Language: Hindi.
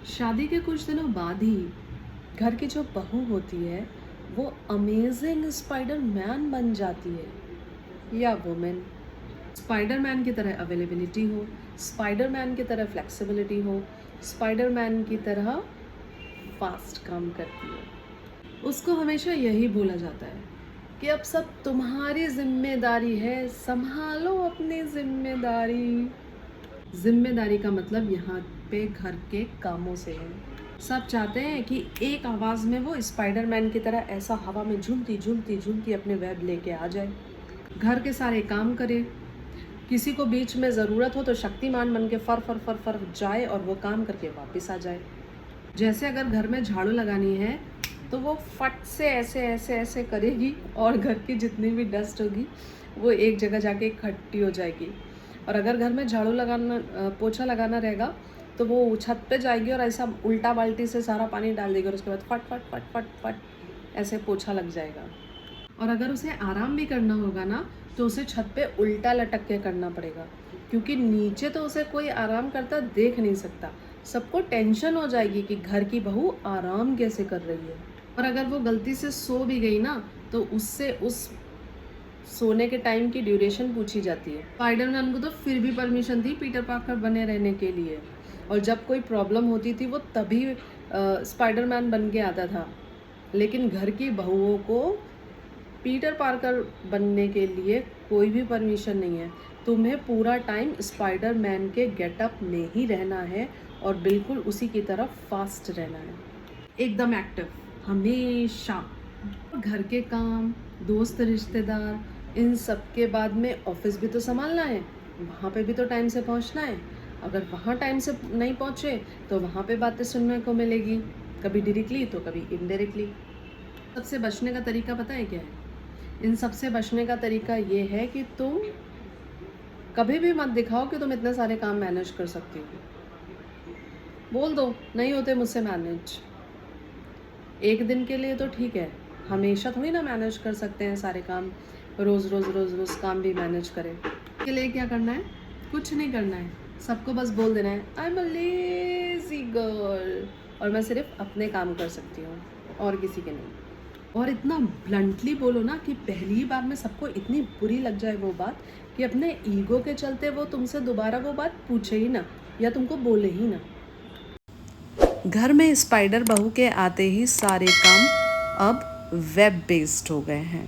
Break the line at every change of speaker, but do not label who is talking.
शादी के कुछ दिनों बाद ही घर की जो बहू होती है वो अमेजिंग स्पाइडरमैन बन जाती है, या वुमेन। स्पाइडरमैन की तरह अवेलेबिलिटी हो, स्पाइडरमैन की तरह फ्लेक्सिबिलिटी हो, स्पाइडरमैन की तरह फास्ट काम करती है। उसको हमेशा यही बोला जाता है कि अब सब तुम्हारी जिम्मेदारी है, संभालो अपनी जिम्मेदारी। जिम्मेदारी का मतलब यहाँ पे घर के कामों से है। सब चाहते हैं कि एक आवाज़ में वो स्पाइडरमैन की तरह ऐसा हवा में झूमती झूमती झूमती अपने वेब लेके आ जाए, घर के सारे काम करे। किसी को बीच में ज़रूरत हो तो शक्तिमान बन के फर फर फर फर जाए और वो काम करके वापस आ जाए। जैसे अगर घर में झाड़ू लगानी है तो वो फट से ऐसे ऐसे ऐसे करेगी और घर की जितनी भी डस्ट होगी वो एक जगह जाके इकट्ठी हो जाएगी। और अगर घर में झाड़ू लगाना पोछा लगाना रहेगा तो वो छत पे जाएगी और ऐसा उल्टा बाल्टी से सारा पानी डाल देगी और उसके बाद फट फट फट फट फट ऐसे पोछा लग जाएगा। और अगर उसे आराम भी करना होगा ना तो उसे छत पे उल्टा लटक के करना पड़ेगा, क्योंकि नीचे तो उसे कोई आराम करता देख नहीं सकता। सबको टेंशन हो जाएगी कि घर की बहू आराम कैसे कर रही है। और अगर वो गलती से सो भी गई ना तो उससे उस सोने के टाइम की ड्यूरेशन पूछी जाती है। स्पाइडरमैन को तो फिर भी परमिशन थी पीटर पार्कर बने रहने के लिए, और जब कोई प्रॉब्लम होती थी वो तभी स्पाइडरमैन बन के आता था। लेकिन घर की बहुओं को पीटर पार्कर बनने के लिए कोई भी परमिशन नहीं है। तुम्हें पूरा टाइम स्पाइडरमैन के गेटअप में ही रहना है और बिल्कुल उसी की तरफ फास्ट रहना है, एकदम एक्टिव हमेशा। घर के काम, दोस्त रिश्तेदार, इन सब के बाद में ऑफिस भी तो संभालना है, वहाँ पे भी तो टाइम से पहुँचना है। अगर वहाँ टाइम से नहीं पहुँचे तो वहाँ पे बातें सुनने को मिलेगी, कभी डायरेक्टली तो कभी इनडायरेक्टली। सबसे बचने का तरीका पता है क्या है? इन सबसे बचने का तरीका ये है कि तुम कभी भी मत दिखाओ कि तुम इतने सारे काम मैनेज कर सकती हो। बोल दो नहीं होते मुझसे मैनेज। एक दिन के लिए तो ठीक है, हमेशा थोड़ी ना मैनेज कर सकते हैं सारे काम। रोज़ रोज़ रोज़ रोज़ काम भी मैनेज करें। इसके लिए क्या करना है? कुछ नहीं करना है, सबको बस बोल देना है I am a lazy girl, और मैं सिर्फ अपने काम कर सकती हूँ और किसी के नहीं। और इतना ब्लंटली बोलो ना कि पहली बार में सबको इतनी बुरी लग जाए वो बात कि अपने ईगो के चलते वो तुमसे दोबारा वो बात पूछे ही ना या तुमको बोले ही ना। घर में स्पाइडर बहू के आते ही सारे काम अब वेब बेस्ड हो गए हैं।